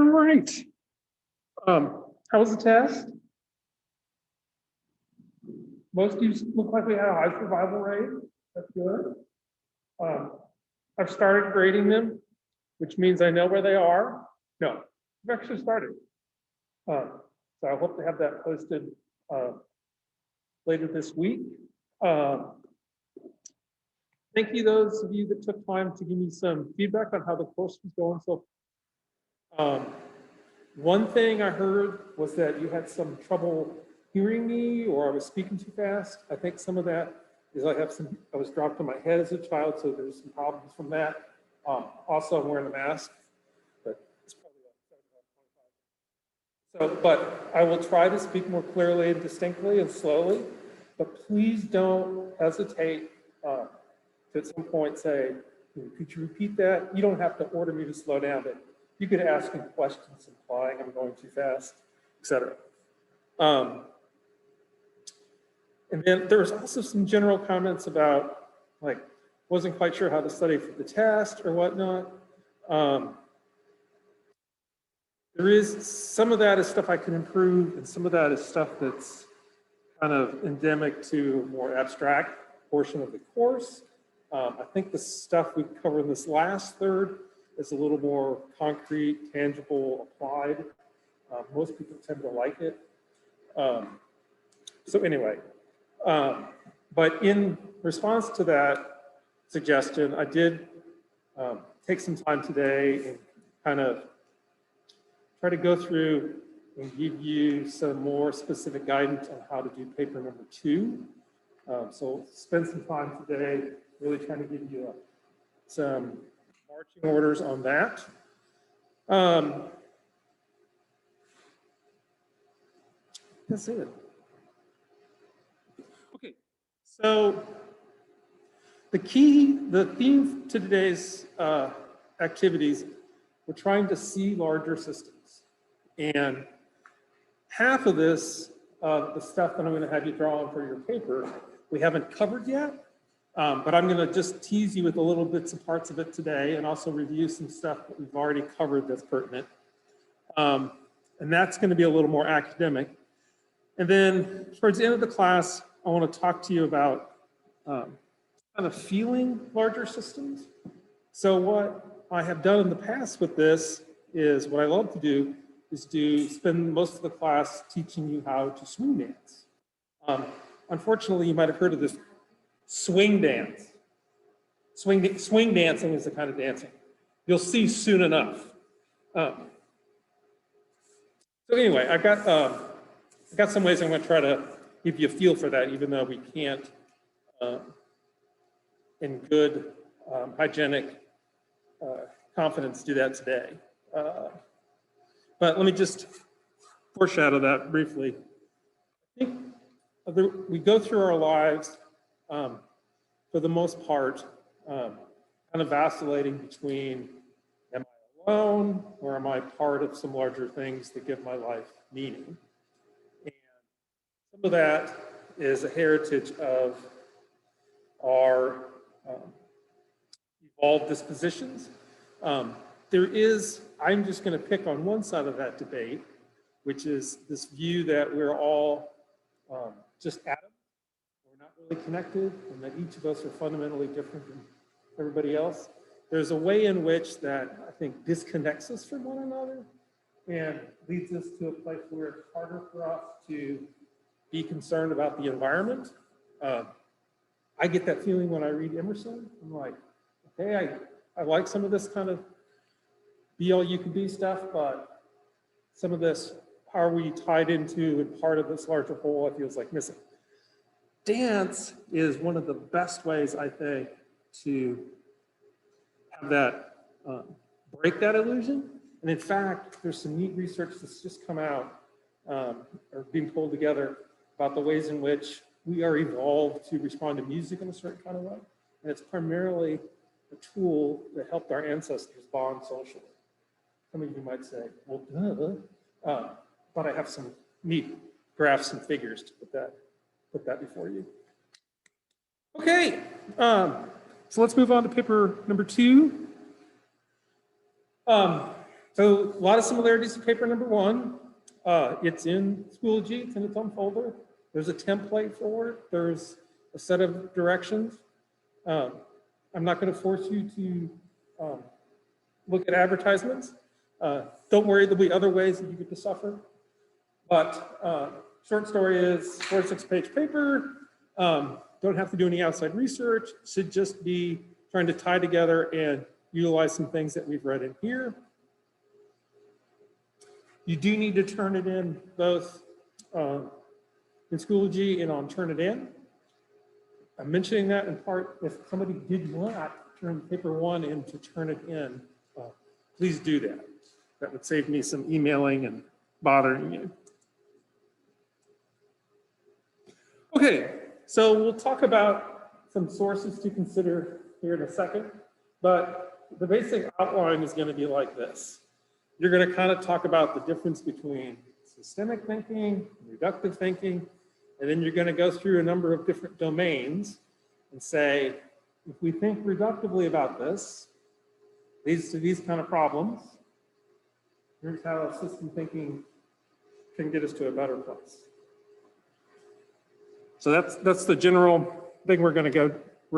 All right. How was the test? Most of you look like we had a high survival rate. That's good. I've started grading them, which means I know where they are. No, I've actually started. So I hope to have that posted later this week. Thank you, those of you that took time to give me some feedback on how the course was going. So one thing I heard was that you had some trouble hearing me, or I was speaking too fast. I think some of that is I was dropped on my head as a child, so there's some problems from that. Also, I'm wearing a mask, but it's probably so, but I will try to speak more clearly and distinctly and slowly, but please don't hesitate to at some point say, could you repeat that? You don't have to order me to slow down, but you could ask me questions implying I'm going too fast, etc. And then there was also some general comments about, like, wasn't quite sure how to study for the test or whatnot. There is some of that is stuff I can improve, and some of that is stuff that's kind of endemic to a more abstract portion of the course. I think the stuff we covered in this last third is a little more concrete, tangible, applied. Most people tend to like it. So anyway, but in response to that suggestion, I did take some time today and kind of try to go through and give you some more specific guidance on how to do paper number 2. So spend some time today really trying to give you some marching orders on that. That's it. Okay, so the theme to today's activities, we're trying to see larger systems. And half of this, the stuff that I'm going to have you draw on for your paper, we haven't covered yet, but I'm going to just tease you with a little bits and parts of it today and also review some stuff that we've already covered that's pertinent. And that's going to be a little more academic. And then towards the end of the class, I want to talk to you about kind of feeling larger systems. So what I have done in the past with this is what I love to do is spend most of the class teaching you how to swing dance. Unfortunately, you might have heard of this swing dance. Swing dancing is the kind of dancing you'll see soon enough. So anyway, I've got some ways I'm going to try to give you a feel for that, even though we can't, in good hygienic confidence, do that today. But let me just foreshadow that briefly. I think we go through our lives, for the most part, kind of vacillating between, am I alone, or am I part of some larger things that give my life meaning? And some of that is a heritage of our evolved dispositions. I'm just going to pick on one side of that debate, which is this view that we're all just atoms, we're not really connected, and that each of us are fundamentally different than everybody else. There's a way in which that I think disconnects us from one another and leads us to a place where it's harder for us to be concerned about the environment. I get that feeling when I read Emerson. I'm like, okay, I like some of this kind of be all you can be stuff, but some of this, how are we tied into and part of this larger whole, it feels like missing. Dance is one of the best ways, I think, to have that, break that illusion. And in fact, there's some neat research that's just come out, or being pulled together about the ways in which we are evolved to respond to music in a certain kind of way. And it's primarily a tool that helped our ancestors bond socially. Some of you might say, well, duh. But I have some neat graphs and figures to put that before you. Okay, so let's move on to paper number 2. So a lot of similarities to paper number one. It's in Schoology, it's in its own folder. There's a template for it. There's a set of directions. I'm not going to force you to look at advertisements. Don't worry, there'll be other ways that you get to suffer. But short story is 4 to 6 page paper. Don't have to do any outside research. Should just be trying to tie together and utilize some things that we've read in here. You do need to turn it in both in Schoology and on Turnitin. I'm mentioning that in part if somebody did not turn paper one in to Turnitin, please do that. That would save me some emailing and bothering you. Okay, so we'll talk about some sources to consider here in a second, but the basic outline is going to be like this. You're going to kind of talk about the difference between systemic thinking, reductive thinking, and then you're going to go through a number of different domains and say, if we think reductively about this, leads to these kind of problems, here's how system thinking can get us to a better place. So that's the general thing we're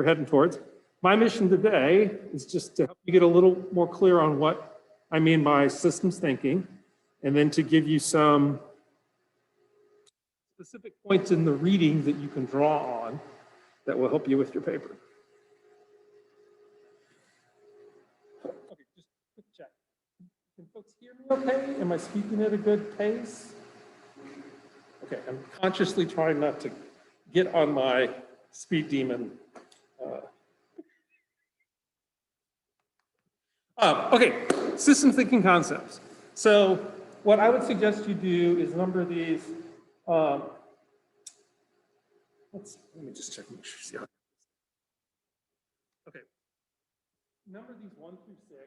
heading towards. My mission today is just to help you get a little more clear on what I mean by systems thinking, and then to give you some specific points in the reading that you can draw on that will help you with your paper. Okay, just a quick check. Can folks hear me okay? Am I speaking at a good pace? Okay, I'm consciously trying not to get on my speed demon. Okay, system thinking concepts. So what I would suggest you do is number these. Let me just check. Make sure. See how. Okay. Number these 1 through 6.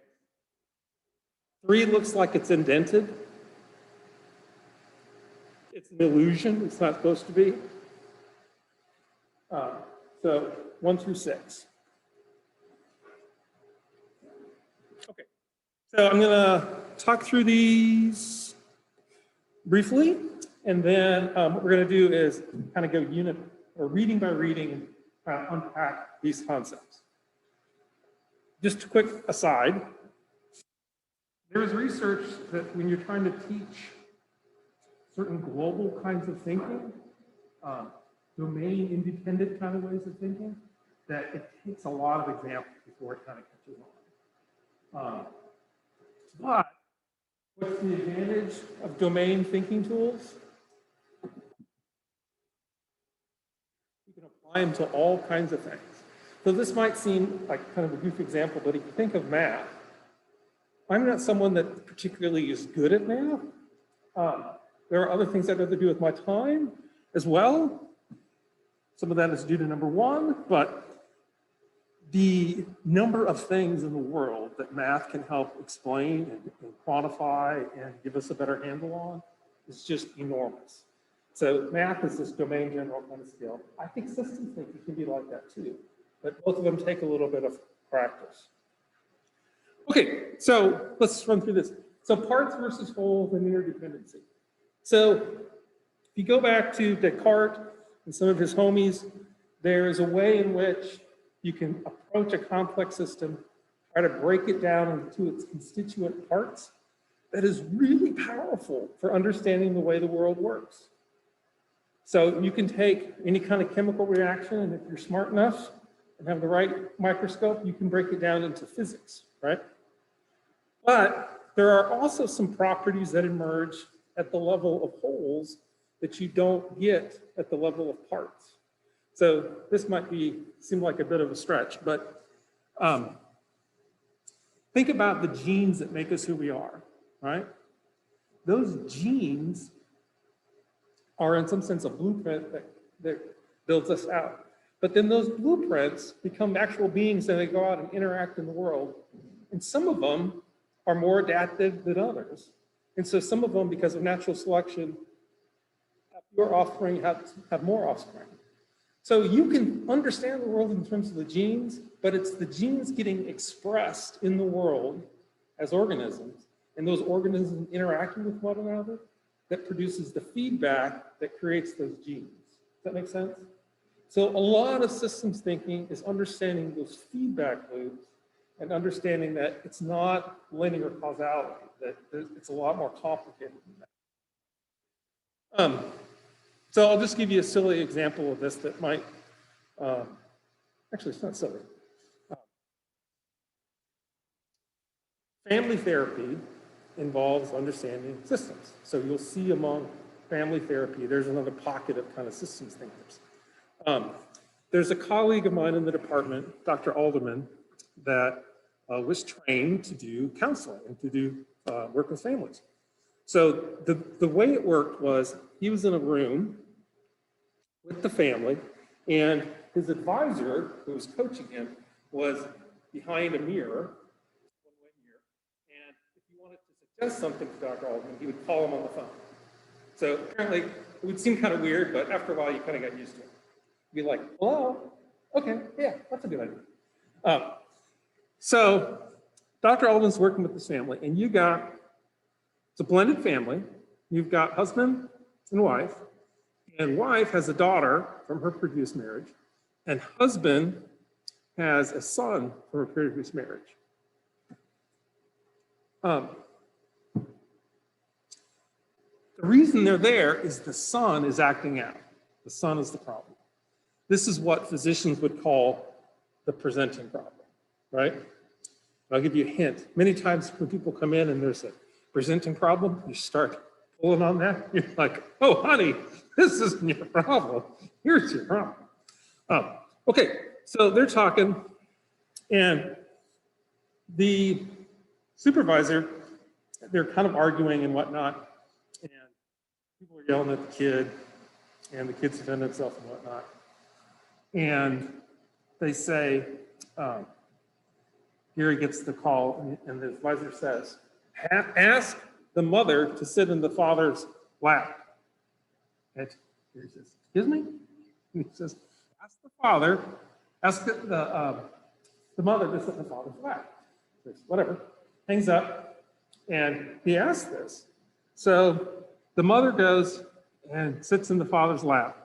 3 looks like it's indented. It's an illusion. It's not supposed to be. So 1 through 6. Okay. So I'm going to talk through these briefly, and then what we're going to do is kind of go unit or reading by reading and unpack these concepts. Just a quick aside. There is research that when you're trying to teach certain global kinds of thinking, domain-independent kind of ways of thinking, that it takes a lot of examples before it kind of catches on. But what's the advantage of domain thinking tools? You can apply them to all kinds of things. So this might seem like kind of a goofy example, but if you think of math, I'm not someone that particularly is good at math. There are other things that have to do with my time as well. Some of that is due to number one, but the number of things in the world that math can help explain and quantify and give us a better handle on is just enormous. So math is this domain general kind of skill. I think systems thinking can be like that too, but both of them take a little bit of practice. Okay, so let's run through this. So parts versus wholes and interdependency. So if you go back to Descartes and some of his homies, there is a way in which you can approach a complex system, try to break it down into its constituent parts. That is really powerful for understanding the way the world works. So you can take any kind of chemical reaction, and if you're smart enough and have the right microscope, you can break it down into physics, right? But there are also some properties that emerge at the level of wholes that you don't get at the level of parts. So this might seem like a bit of a stretch, but think about the genes that make us who we are, right? Those genes are in some sense a blueprint that builds us out. But then those blueprints become actual beings and they go out and interact in the world. And some of them are more adaptive than others. And so some of them, because of natural selection, your offspring have more offspring. So you can understand the world in terms of the genes, but it's the genes getting expressed in the world as organisms and those organisms interacting with one another that produces the feedback that creates those genes. Does that make sense? So a lot of systems thinking is understanding those feedback loops and understanding that it's not linear causality, that it's a lot more complicated than that. So I'll just give you a silly example of this that might, actually it's not silly. Family therapy involves understanding systems. So you'll see among family therapy, there's another pocket of kind of systems thinkers. There's a colleague of mine in the department, Dr. Alderman, that was trained to do counseling and to do work with families. So the way it worked was he was in a room with the family, and his advisor, who was coaching him, was behind a mirror, one-way mirror, and if you wanted to suggest something to Dr. Alderman, he would call him on the phone. So apparently, it would seem kind of weird, but after a while, you kind of got used to it. You'd be like, hello? Okay, yeah, that's a good idea. So Dr. Alderman's working with this family, and it's a blended family. You've got husband and wife has a daughter from her previous marriage, and husband has a son from a previous marriage. The reason they're there is the son is acting out. The son is the problem. This is what physicians would call the presenting problem, right? I'll give you a hint. Many times when people come in and there's a presenting problem, you start pulling on that. You're like, oh, honey, this isn't your problem. Here's your problem. Okay, so they're talking, and the supervisor, they're kind of arguing and whatnot, and people are yelling at the kid, and the kid's defending himself and whatnot. And they say, Gary gets the call, and the advisor says, ask the mother to sit in the father's lap. And Gary says, excuse me? And he says, ask the mother to sit in the father's lap. He says, whatever, hangs up, and he asks this. So the mother goes and sits in the father's lap,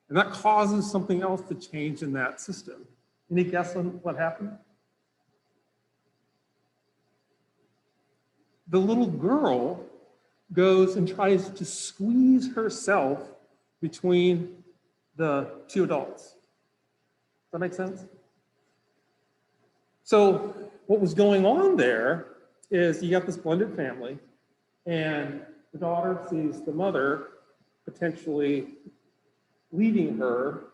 and that causes something else to change in that system. Any guess on what happened? The little girl goes and tries to squeeze herself between the two adults. Does that make sense? So what was going on there is you got this blended family, and the daughter sees the mother potentially leaving her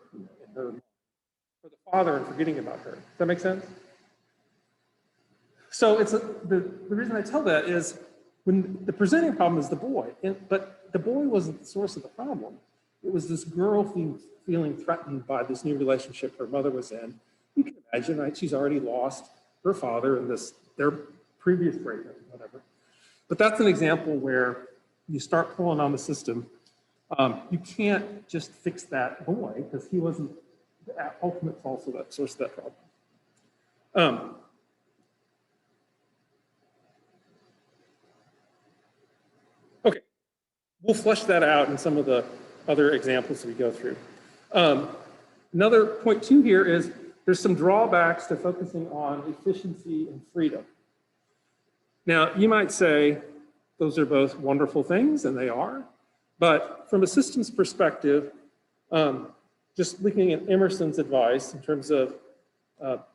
for the father and forgetting about her. Does that make sense? So the reason I tell that is when the presenting problem is the boy, but the boy wasn't the source of the problem. It was this girl feeling threatened by this new relationship her mother was in. You can imagine, right? She's already lost her father in their previous breakup, whatever. But that's an example where you start pulling on the system. You can't just fix that boy because he wasn't the ultimate source of that problem. Okay, we'll flesh that out in some of the other examples that we go through. Another point too here is there's some drawbacks to focusing on efficiency and freedom. Now, you might say those are both wonderful things, and they are, but from a systems perspective, just looking at Emerson's advice in terms of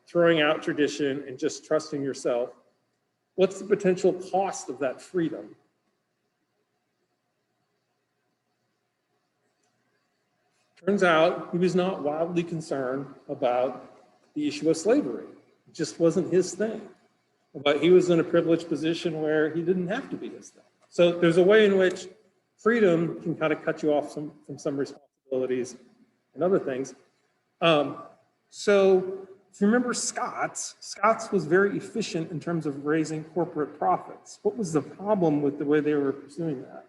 throwing out tradition and just trusting yourself, what's the potential cost of that freedom? Turns out he was not wildly concerned about the issue of slavery. It just wasn't his thing. But he was in a privileged position where he didn't have to be his thing. So there's a way in which freedom can kind of cut you off from some responsibilities and other things. So if you remember Scott's was very efficient in terms of raising corporate profits. What was the problem with the way they were pursuing that?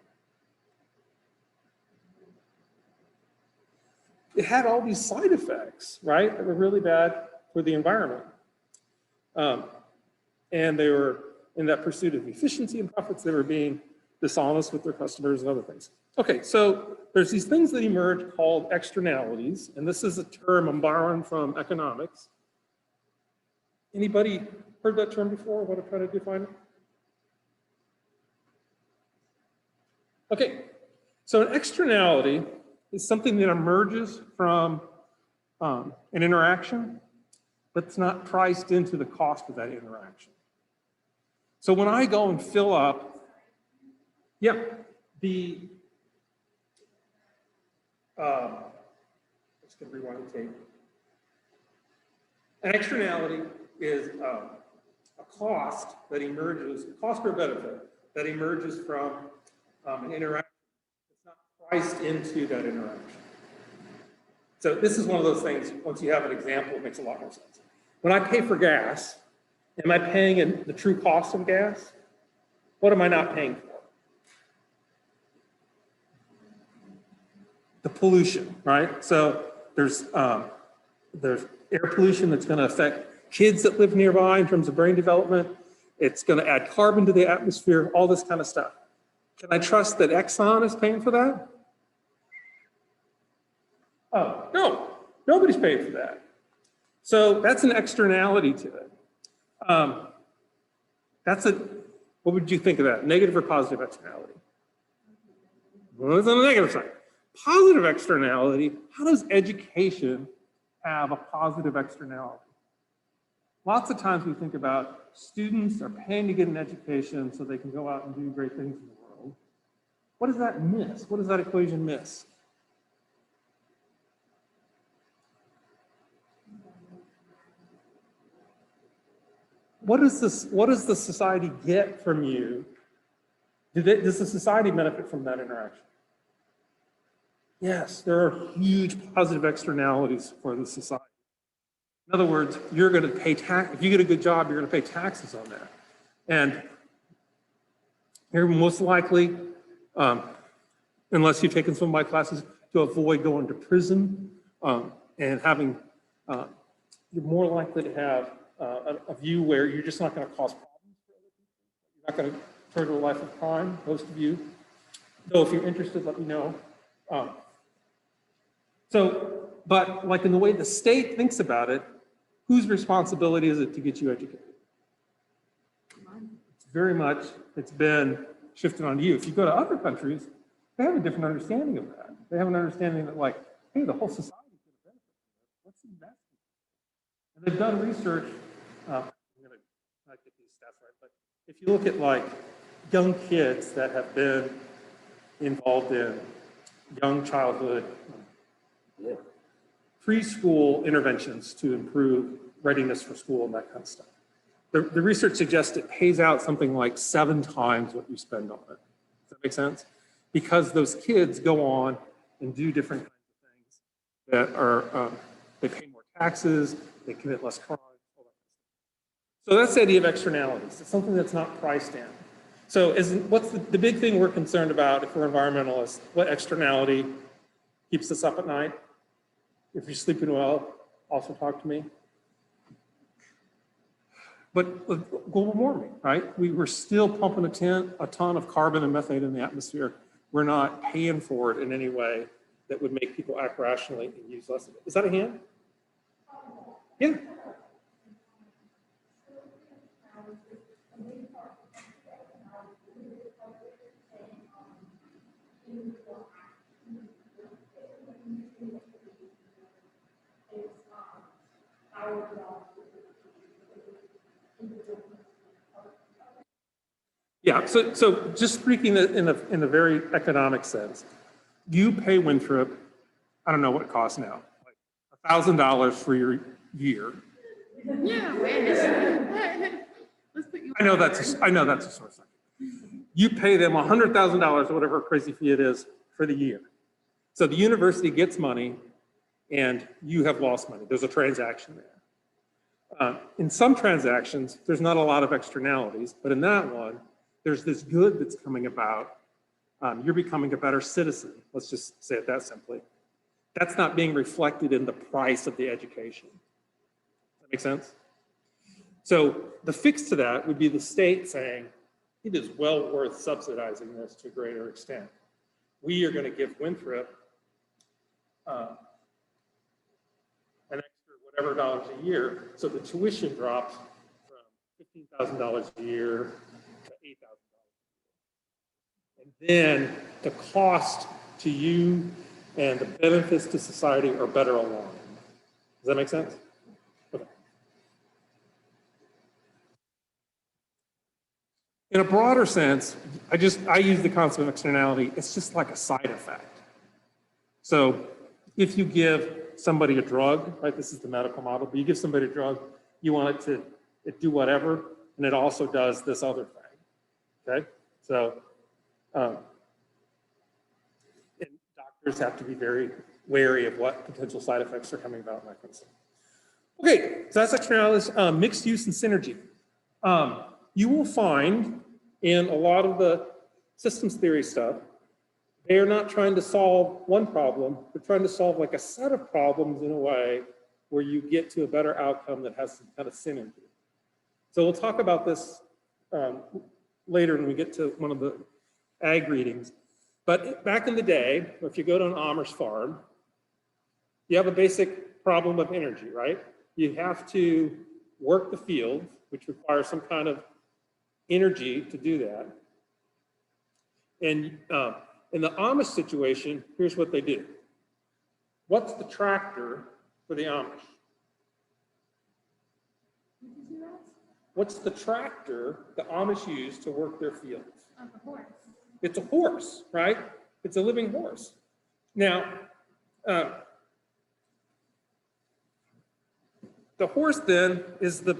It had all these side effects, right, that were really bad for the environment. And they were in that pursuit of efficiency and profits, they were being dishonest with their customers and other things. Okay, so there's these things that emerge called externalities, and this is a term I'm borrowing from economics. Anybody heard that term before? Want to try to define it? Okay, so an externality is something that emerges from an interaction, but it's not priced into the cost of that interaction. So when I go and fill up, yeah, let's get rewind the tape. An externality is a cost that emerges, a cost or benefit that emerges from an interaction. It's not priced into that interaction. So this is one of those things, once you have an example, it makes a lot more sense. When I pay for gas, am I paying in the true cost of gas? What am I not paying for? The pollution, right? So there's air pollution that's going to affect kids that live nearby in terms of brain development. It's going to add carbon to the atmosphere, all this kind of stuff. Can I trust that Exxon is paying for that? Oh, no, nobody's paying for that. So that's an externality to it. What would you think of that? Negative or positive externality? Well, it's on the negative side. Positive externality, how does education have a positive externality? Lots of times we think about students are paying to get an education so they can go out and do great things in the world. What does that miss? What does that equation miss? What does the society get from you? Does the society benefit from that interaction? Yes, there are huge positive externalities for the society. In other words, you're going to pay tax. If you get a good job, you're going to pay taxes on that. And you're most likely, unless you've taken some of my classes, to avoid going to prison and having, you're more likely to have a view where you're just not going to cause problems for other people. You're not going to turn to a life of crime, most of you. Though if you're interested, let me know. But like in the way the state thinks about it, whose responsibility is it to get you educated? It's very much, it's been shifted onto you. If you go to other countries, they have a different understanding of that. They have an understanding that like, hey, the whole society is going to benefit from this. Let's invest in it. And they've done research, I'm going to not get these stats right, but if you look at like young kids that have been involved in young childhood, preschool interventions to improve readiness for school and that kind of stuff. The research suggests it pays out something like 7 times what you spend on it. Does that make sense? Because those kids go on and do different kinds of things that are, they pay more taxes, they commit less crimes, all that kind of stuff. So that's the idea of externalities. It's something that's not priced in. So what's the big thing we're concerned about if we're environmentalists? What externality keeps us up at night? If you're sleeping well, also talk to me. But global warming, right? We're still pumping a ton of carbon and methane in the atmosphere. We're not paying for it in any way that would make people act rationally and use less of it. Is that a hand? Yeah. Yeah, so just speaking in a very economic sense, you pay Winthrop, I don't know what it costs now, like $1,000 for your year. Yeah, wait. Let's put you. I know that's a source. You pay them $100,000 or whatever crazy fee it is for the year. So the university gets money and you have lost money. There's a transaction there. In some transactions, there's not a lot of externalities, but in that one, there's this good that's coming about. You're becoming a better citizen. Let's just say it that simply. That's not being reflected in the price of the education. Does that make sense? So the fix to that would be the state saying, it is well worth subsidizing this to a greater extent. We are going to give Winthrop an extra whatever dollars a year, so the tuition drops from $15,000 a year to $8,000. And then the cost to you and the benefits to society are better aligned. Does that make sense? Okay. In a broader sense, I use the concept of externality. It's just like a side effect. So if you give somebody a drug, right? This is the medical model, but you give somebody a drug, you want it to do whatever, and it also does this other thing. Okay? So and doctors have to be very wary of what potential side effects are coming about and that kind of stuff. Okay, so that's externalities, mixed use and synergy. You will find in a lot of the systems theory stuff, they are not trying to solve one problem, they're trying to solve like a set of problems in a way where you get to a better outcome that has some kind of synergy. So we'll talk about this later when we get to one of the ag readings. But back in the day, if you go to an Amish farm, you have a basic problem of energy, right? You have to work the field, which requires some kind of energy to do that. And in the Amish situation, here's what they do. What's the tractor for the Amish? What's the tractor the Amish use to work their fields? A horse. It's a horse, right? It's a living horse. Now, the horse then is the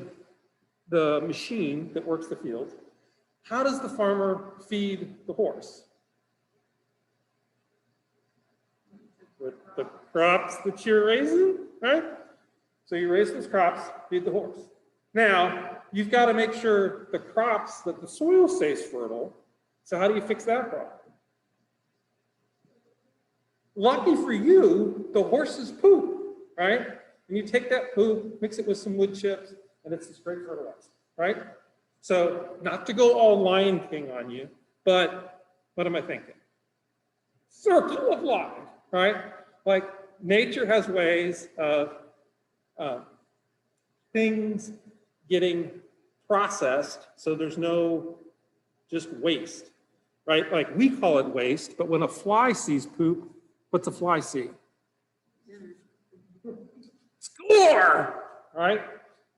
machine that works the field. How does the farmer feed the horse? With the crops that you're raising, right? So you raise those crops, feed the horse. Now, you've got to make sure the crops, that the soil stays fertile. So how do you fix that problem? Lucky for you, the horses poop, right? And you take that poop, mix it with some wood chips, and it's this great fertilizer, right? So not to go all Lion King on you, but what am I thinking? Circle of life, right? Like nature has ways of things getting processed so there's no just waste, right? Like we call it waste, but when a fly sees poop, what's a fly see? Score, right?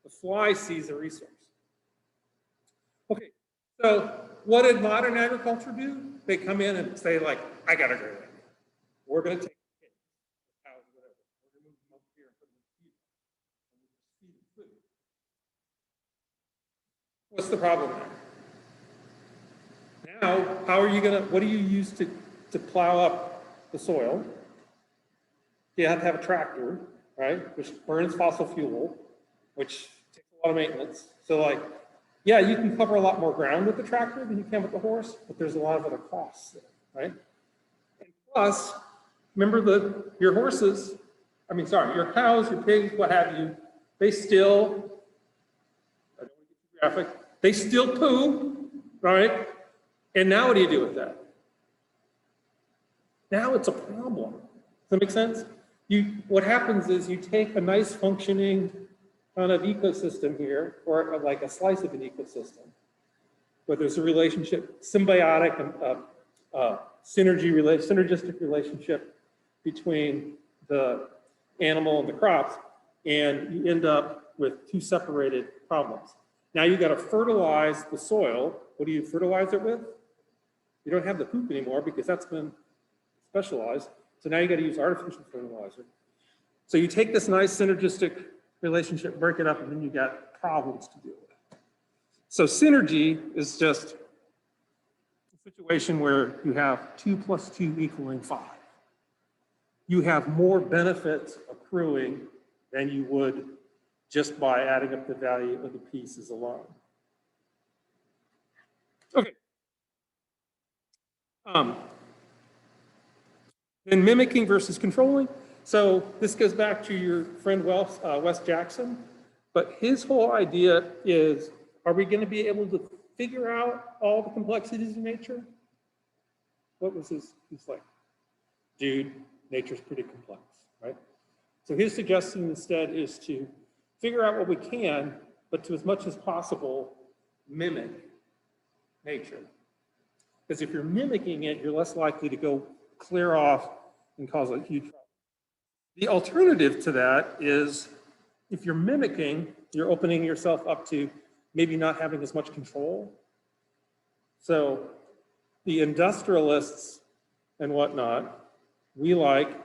The fly sees a resource. Okay, so what did modern agriculture do? They come in and say like, I got a great idea. We're gonna take the kids, the cows, whatever. We're gonna move them up here and put them in the field. And we'll just feed them food. What's the problem there? Now, how are you gonna, what do you use to plow up the soil? You have to have a tractor, right? Which burns fossil fuel, which takes a lot of maintenance. So like, yeah, you can cover a lot more ground with the tractor than you can with the horse, but there's a lot of other costs there, right? And plus, remember your horses, your cows, your pigs, what have you, they still, I don't want to get too graphic, they still poo, right? And now what do you do with that? Now it's a problem. Does that make sense? What happens is you take a nice functioning kind of ecosystem here, or like a slice of an ecosystem, where there's a relationship, symbiotic and synergistic relationship between the animal and the crops, and you end up with two separated problems. Now you got to fertilize the soil. What do you fertilize it with? You don't have the poop anymore because that's been specialized. So now you got to use artificial fertilizer. So you take this nice synergistic relationship, break it up, and then you got problems to deal with. So synergy is just a situation where you have 2 + 2 = 5. You have more benefits accruing than you would just by adding up the value of the pieces alone. Okay. Then mimicking versus controlling. So this goes back to your friend Wes Jackson. But his whole idea is, are we going to be able to figure out all the complexities of nature? What was his, he's like, dude, nature's pretty complex, right? So his suggestion instead is to figure out what we can, but to as much as possible, mimic nature. Because if you're mimicking it, you're less likely to go clear off and cause a huge problem. The alternative to that is if you're mimicking, you're opening yourself up to maybe not having as much control. So the industrialists and whatnot, we like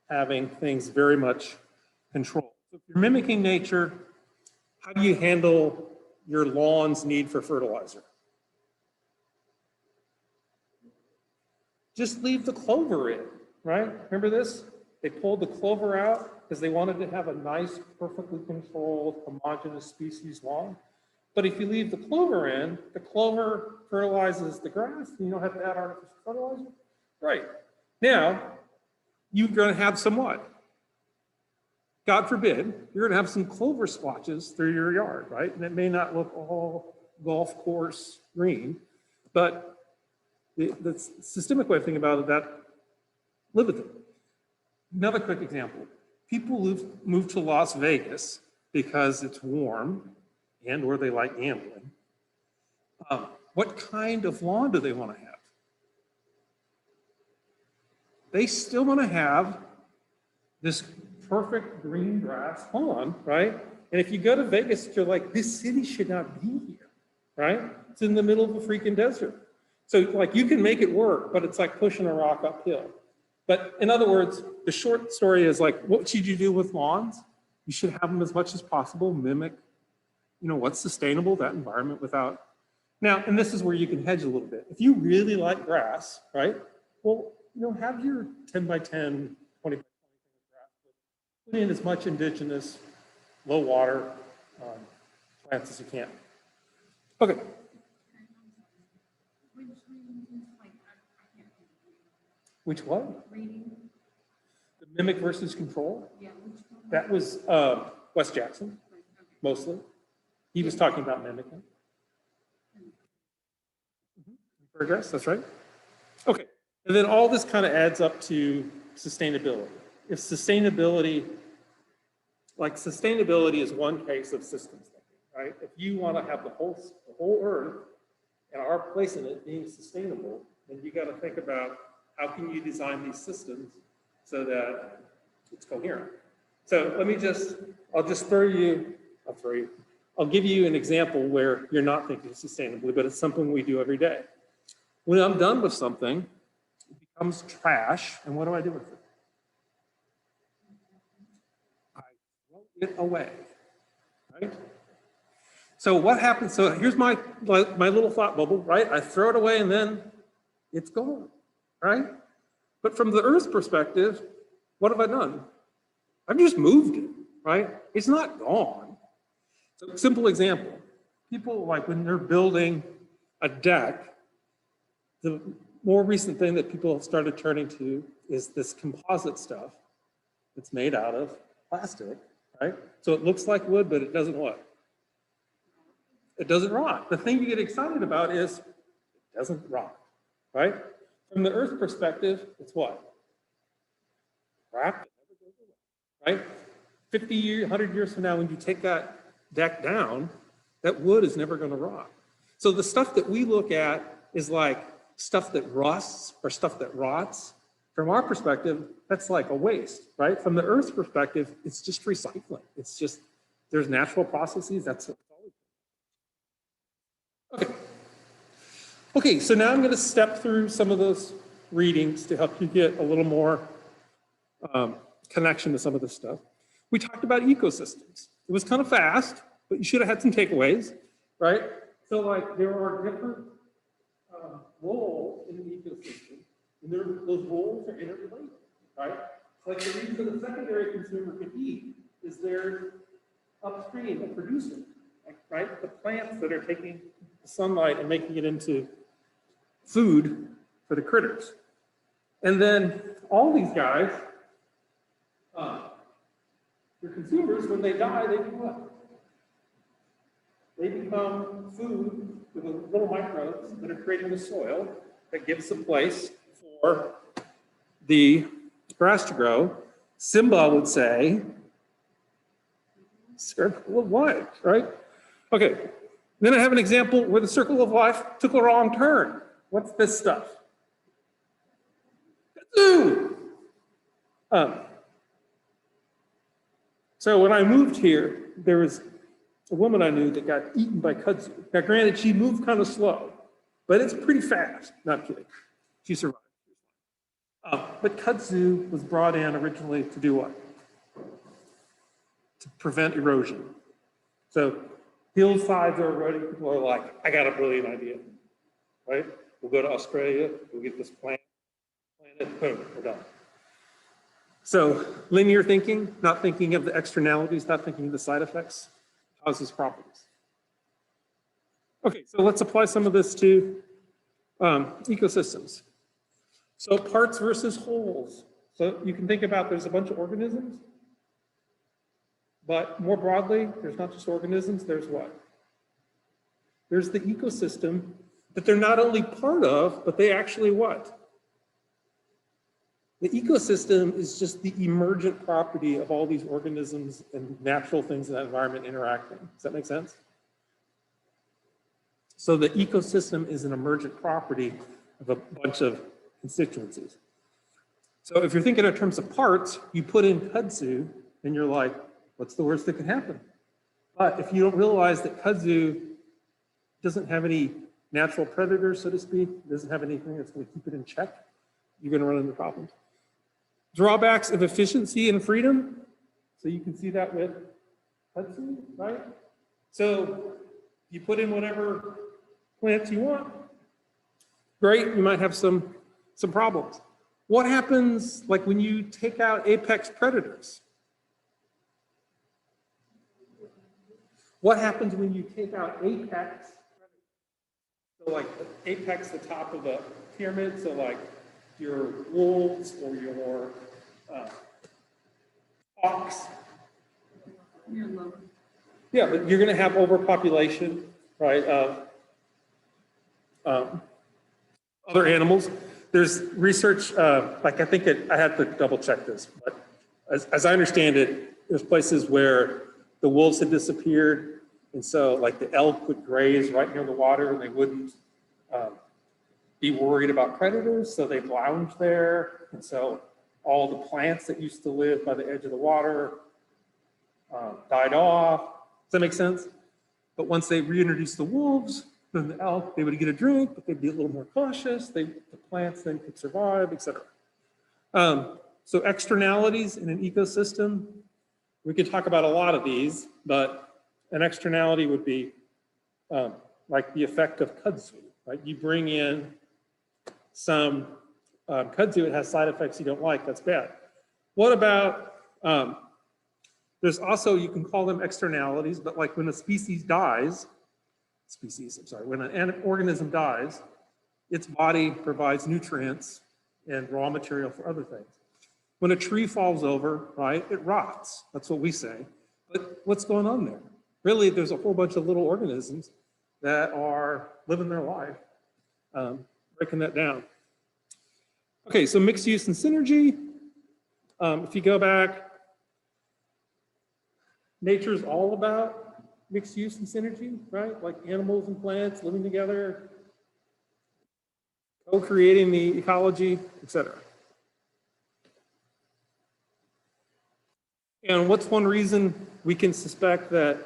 having things very much controlled. So if you're mimicking nature, how do you handle your lawn's need for fertilizer? Just leave the clover in, right? Remember this? They pulled the clover out because they wanted to have a nice, perfectly controlled, homogeneous species lawn. But if you leave the clover in, the clover fertilizes the grass, and you don't have to add artificial fertilizer. Right. Now, you're going to have some what? God forbid, you're going to have some clover splotches through your yard, right? And it may not look all golf course green, but the systemic way of thinking about it, that live with it. Another quick example. People move to Las Vegas because it's warm and or they like gambling. What kind of lawn do they want to have? They still want to have this perfect green grass lawn, right? And if you go to Vegas, you're like, this city should not be here, right? It's in the middle of a freaking desert. So like you can make it work, but it's like pushing a rock uphill. But in other words, the short story is like, what should you do with lawns? You should have them as much as possible mimic, you know, what's sustainable, that environment without. Now, and this is where you can hedge a little bit. If you really like grass, right? Well, you know, have your 10 by 10, 20 by 20 grass, but put in as much indigenous, low water plants as you can. Okay. Which one? Reading. The mimic versus control? Yeah, which one? That was Wes Jackson, mostly. He was talking about mimicking. Progress, that's right. Okay, and then all this kind of adds up to sustainability. If sustainability, like sustainability is one case of systems thinking, right? If you want to have the whole earth and our place in it being sustainable, then you got to think about how can you design these systems so that it's coherent. So let me I'll give you an example where you're not thinking sustainably, but it's something we do every day. When I'm done with something, it becomes trash, and what do I do with it? I throw it away, right? So what happens, so here's my little thought bubble, right? I throw it away and then it's gone, right? But from the Earth's perspective, what have I done? I've just moved it, right? It's not gone. So simple example, people like when they're building a deck, the more recent thing that people have started turning to is this composite stuff that's made out of plastic, right? So it looks like wood, but it doesn't what? It doesn't rot. The thing you get excited about is it doesn't rot, right? From the Earth perspective, it's what? Crap that never goes away, right? 50 years, 100 years from now, when you take that deck down, that wood is never going to rot. So the stuff that we look at is like stuff that rusts or stuff that rots. From our perspective, that's like a waste, right? From the Earth's perspective, it's just recycling. It's just, there's natural processes, that's it. Okay. Okay, so now I'm going to step through some of those readings to help you get a little more connection to some of this stuff. We talked about ecosystems. It was kind of fast, but you should have had some takeaways, right? So like there are different roles in the ecosystem, and those roles are interrelated, right? Like the reason a secondary consumer can eat is they're upstream, a producer, right? The plants that are taking the sunlight and making it into food for the critters. And then all these guys, they're consumers. When they die, they do what? become food for the little microbes that are creating the soil that gives the place for the grass to grow. Simba would say, well, why, right? Okay, then I have an example where the circle of life took a wrong turn. What's this stuff? Kudzu! So when I moved here, there was a woman I knew that got eaten by kudzu. Now granted, she moved kind of slow, but it's pretty fast. Not kidding. She survived. But kudzu was brought in originally to do what? To prevent erosion. So hillsides are eroding. People are like, I got a brilliant idea, right? We'll go to Australia, we'll get this plant, boom, we're done. So linear thinking, not thinking of the externalities, not thinking of the side effects, causes problems. Okay, so let's apply some of this to ecosystems. So parts versus wholes. So you can think about there's a bunch of organisms, but more broadly, there's not just organisms, there's what? There's the ecosystem that they're not only part of, but they actually what? The ecosystem is just the emergent property of all these organisms and natural things in that environment interacting. Does that make sense? So the ecosystem is an emergent property of a bunch of constituencies. So if you're thinking in terms of parts, you put in kudzu and you're like, what's the worst that can happen? But if you don't realize that kudzu doesn't have any natural predators, so to speak, doesn't have anything that's going to keep it in check, you're going to run into problems. Drawbacks of efficiency and freedom. So you can see that with kudzu, right? So you put in whatever plants you want. Great, you might have some problems. What happens like when you take out apex predators? What happens when you take out apex? So like the apex, the top of the pyramid, so like your wolves or your hawks. Yeah, but you're going to have overpopulation, right, of other animals. There's research, like I think I had to double check this, but as I understand it, there's places where the wolves had disappeared, and so like the elk would graze right near the water and they wouldn't be worried about predators, so they'd lounge there, and so all the plants that used to live by the edge of the water died off. Does that make sense? But once they reintroduced the wolves, then the elk, they would get a drink, but they'd be a little more cautious. The plants then could survive, et cetera. So externalities in an ecosystem, we could talk about a lot of these, but an externality would be like the effect of kudzu, right? You bring in some kudzu, it has side effects you don't like, that's bad. What about, there's also, you can call them externalities, but like when a species dies, when an organism dies, its body provides nutrients and raw material for other things. When a tree falls over, right, it rots. That's what we say. But what's going on there? Really, there's a whole bunch of little organisms that are living their life, breaking that down. Okay, so mixed use and synergy. If you go back, nature's all about mixed use and synergy, right? Like animals and plants living together, co-creating the ecology, etc. And what's one reason we can suspect that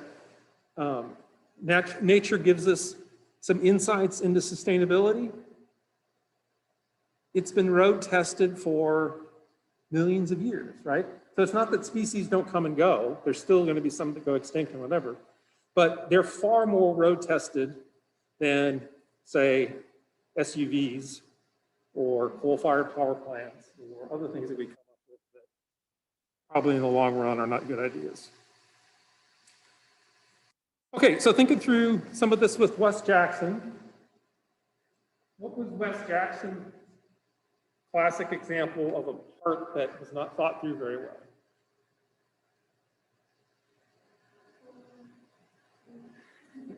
nature gives us some insights into sustainability? It's been road tested for millions of years, right? So it's not that species don't come and go. There's still going to be some that go extinct and whatever, but they're far more road tested than, say, SUVs or coal-fired power plants or other things that we come up with that probably in the long run are not good ideas. Okay, so thinking through some of this with Wes Jackson. What was Wes Jackson's classic example of a part that was not thought through very well?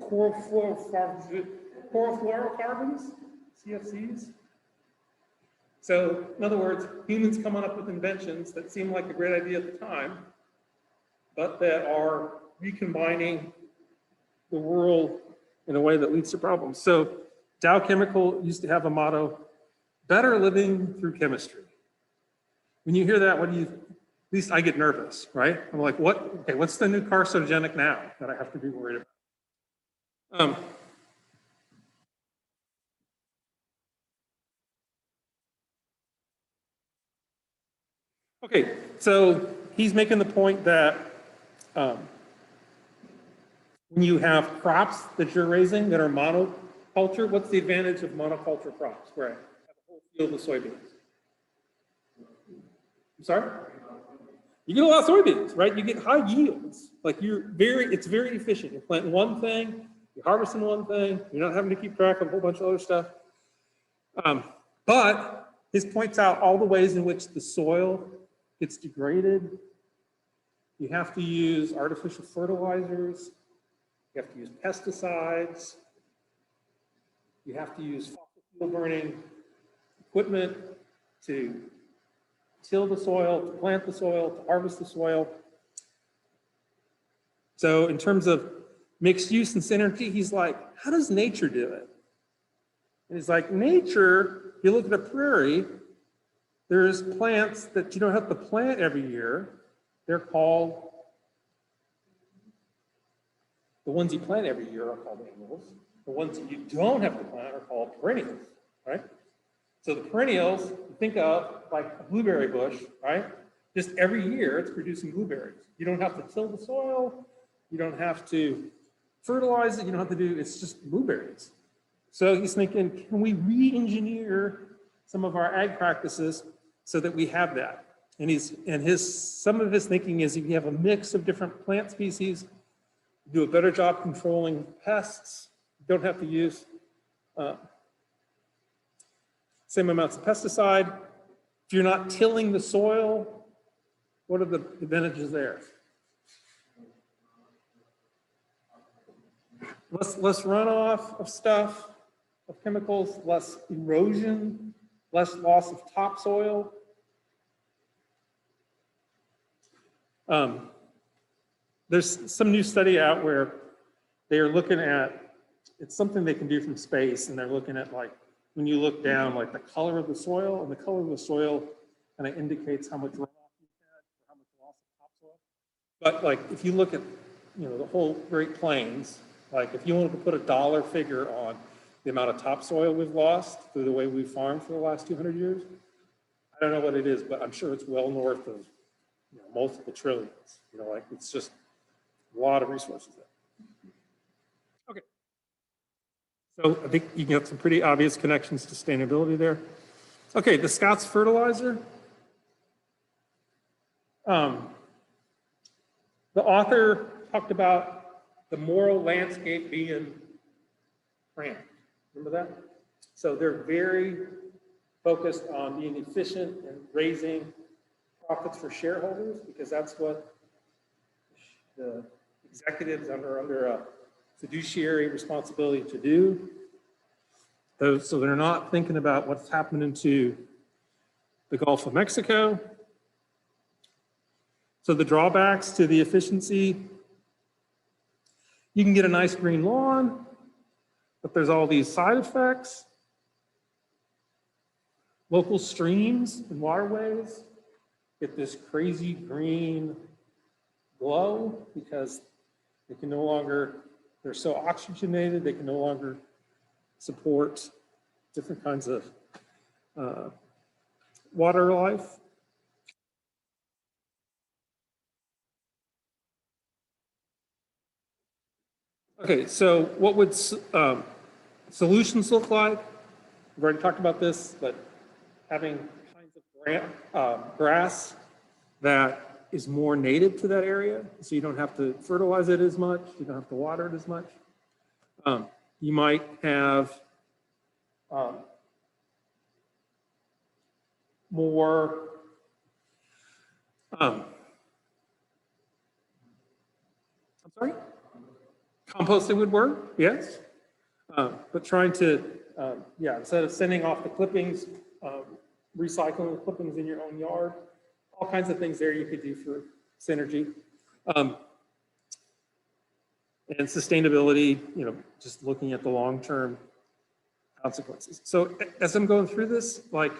chlorofluorocarbons, CFCs. So in other words, humans coming up with inventions that seem like a great idea at the time, but that are recombining the world in a way that leads to problems. So Dow Chemical used to have a motto, better living through chemistry. When you hear that, what do you, at least I get nervous, right? I'm like, what, okay, what's the new carcinogenic now that I have to be worried about? Okay, so he's making the point that when you have crops that you're raising that are monoculture, what's the advantage of monoculture crops? Where I have a whole field of soybeans. I'm sorry? You get a lot of soybeans, right? You get high yields. Like it's very efficient. You're planting one thing, you're harvesting one thing, you're not having to keep track of a whole bunch of other stuff. But his points out all the ways in which the soil gets degraded. You have to use artificial fertilizers. You have to use pesticides. You have to use fossil fuel burning equipment to till the soil, to plant the soil, to harvest the soil. So in terms of mixed use and synergy, he's like, how does nature do it? And he's like, nature, you look at a prairie, there's plants that you don't have to plant every year. They're called, the ones you plant every year are called annuals. The ones that you don't have to plant are called perennials, right? So the perennials, you think of like a blueberry bush, right? Just every year it's producing blueberries. You don't have to till the soil. You don't have to fertilize it. You don't have to do, it's just blueberries. So he's thinking, can we re-engineer some of our ag practices so that we have that? And some of his thinking is if you have a mix of different plant species, do a better job controlling pests, you don't have to use same amounts of pesticide. If you're not tilling the soil, what are the advantages there? Less runoff of stuff, of chemicals, less erosion, less loss of topsoil. There's some new study out where they are looking at, it's something they can do from space, and they're looking at like, when you look down, like the color of the soil, and the color of the soil kind of indicates how much runoff you've had, or how much loss of topsoil. But like, if you look at, the whole Great Plains, like if you wanted to put a dollar figure on the amount of topsoil we've lost through the way we've farmed for the last 200 years, I don't know what it is, but I'm sure it's well north of multiple trillions. Like it's just a lot of resources there. Okay. So I think you can get some pretty obvious connections to sustainability there. Okay, the Scotts fertilizer. The author talked about the moral landscape being cramped. Remember that? So they're very focused on being efficient and raising profits for shareholders because that's what the executives under a fiduciary responsibility to do. So they're not thinking about what's happening to the Gulf of Mexico. So the drawbacks to the efficiency, you can get a nice green lawn, but there's all these side effects. Local streams and waterways get this crazy green glow because they can no longer, they're so oxygenated, they can no longer support different kinds of water life. Okay, so what would solutions look like? We've already talked about this, but having kinds of grass that is more native to that area, so you don't have to fertilize it as much, you don't have to water it as much. You might have more I'm sorry? Composting would work, yes. But trying to, yeah, instead of sending off the clippings, recycling the clippings in your own yard, all kinds of things there you could do for synergy. And sustainability, you know, just looking at the long-term consequences. So as I'm going through this, like,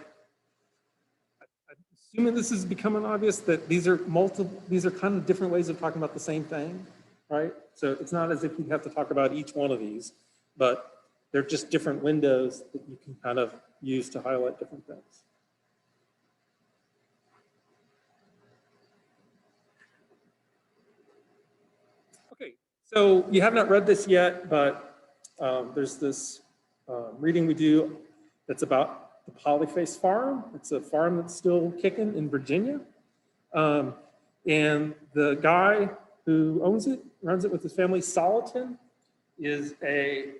I'm assuming this is becoming obvious that these are kind of different ways of talking about the same thing, right? So it's not as if you have to talk about each one of these, but they're just different windows that you can kind of use to highlight different things. Okay, so you have not read this yet, but there's this reading we do that's about the Polyface Farm. It's a farm that's still kicking in Virginia. And the guy who owns it, runs it with his family, Soliton, is a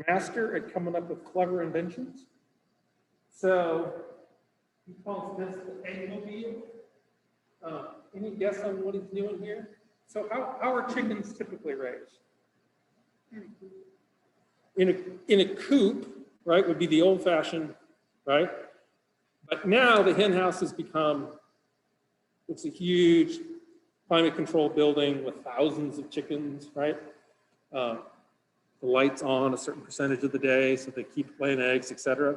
master at coming up with clever inventions. So he calls this the Eggmobile. Any guess on what he's doing here? So how are chickens typically raised? In a coop, right, would be the old-fashioned, right? But now the hen house has become, it's a huge climate-controlled building with thousands of chickens, right? The lights on a certain percentage of the day, so they keep laying eggs, et cetera.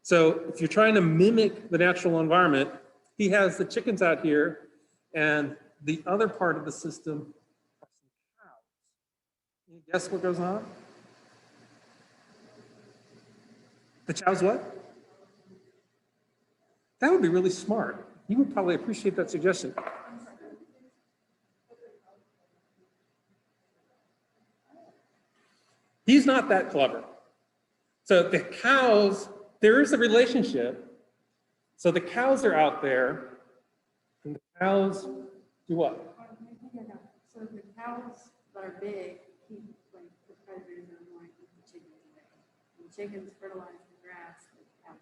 So if you're trying to mimic the natural environment, he has the chickens out here, and the other part of the system are some cows. Can you guess what goes on? The cows what? That would be really smart. You would probably appreciate that suggestion. He's not that clever. So the cows, there is a relationship. So the cows are out there, and the cows do what? So the cows that are big keep like the predators and like the chickens away. And the chickens fertilize the grass that the cows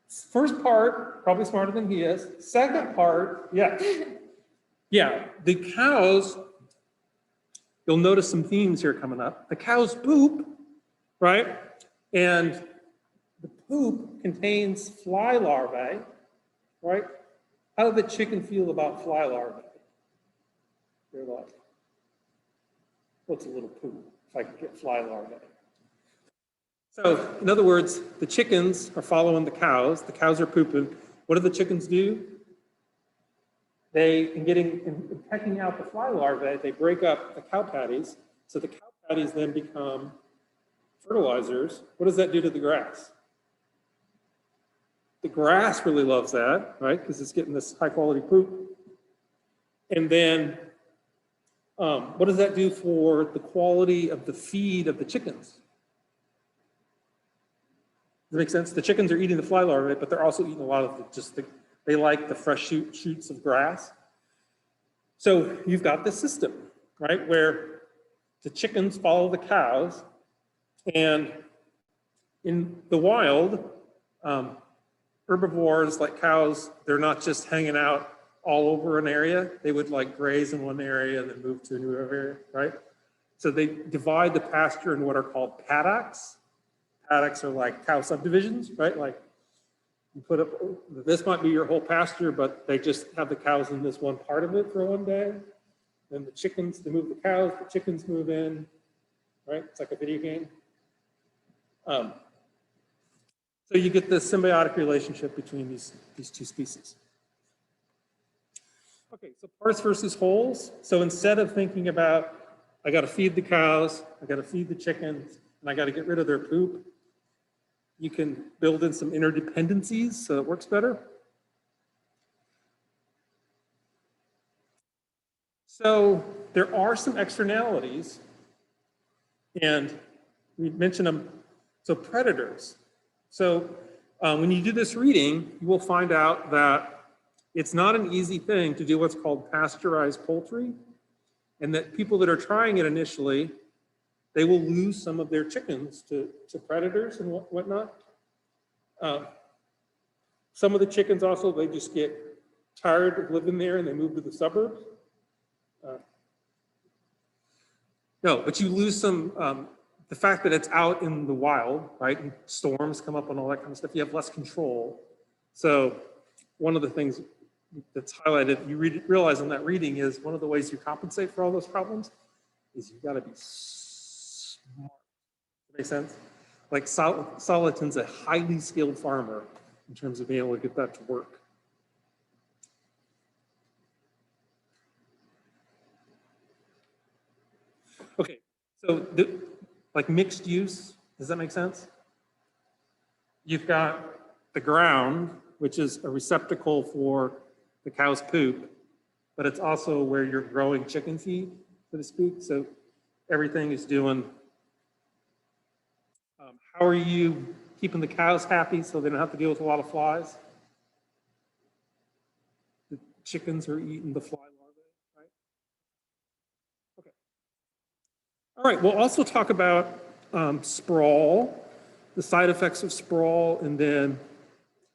eat. First part, probably smarter than he is. Second part, yes. Yeah, the cows, you'll notice some themes here coming up. The cows poop, right? And the poop contains fly larvae, right? How did the chicken feel about fly larvae? They're like, what's a little poop if I could get fly larvae? So, in other words, the chickens are following the cows are pooping. What do the chickens do? In pecking out the fly larvae, they break up the cow patties. So the cow patties then become fertilizers. What does that do to the grass? The grass really loves that, right? Because it's getting this high quality poop. And then what does that do for the quality of the feed of the chickens? Does that make sense? The chickens are eating the fly larvae, but they're also eating a lot of they like the fresh shoots of grass. So you've got this system, right, where the chickens follow the cows, and in the wild, herbivores like cows, they're not just hanging out all over an area. They would like graze in one area and then move to a new area, right? So they divide the pasture in what are called paddocks. Paddocks are like cow subdivisions, right? Like you put up, this might be your whole pasture, but they just have the cows in this one part of it for one day. Then the chickens, they move the cows, the chickens move in, right? It's like a video game. So you get this symbiotic relationship between these two species. Okay, so parts versus wholes. So instead of thinking about, I got to feed the cows, I got to feed the chickens, and I got to get rid of their poop, you can build in some interdependencies so it works better. So there are some externalities, and we mentioned them. So predators. So when you do this reading, you will find out that it's not an easy thing to do what's called pasteurized poultry, and that people that are trying it initially, they will lose some of their chickens to predators and whatnot. Some of the chickens also, they just get tired of living there and they move to the suburbs. No, but you lose some, the fact that it's out in the wild, right? And storms come up and all that kind of stuff, you have less control. So one of the things that's highlighted, you realize in that reading is one of the ways you compensate for all those problems is you gotta be smart. Make sense? Like Soliton's a highly skilled farmer in terms of being able to get that to work. Okay, so like mixed use, does that make sense? You've got the ground, which is a receptacle for the cow's poop, but it's also where you're growing chicken feed, so to speak. So everything is doing, how are you keeping the cows happy so they don't have to deal with a lot of flies? The chickens are eating the fly larvae, right? Okay. All right, we'll also talk about sprawl, the side effects of sprawl, and then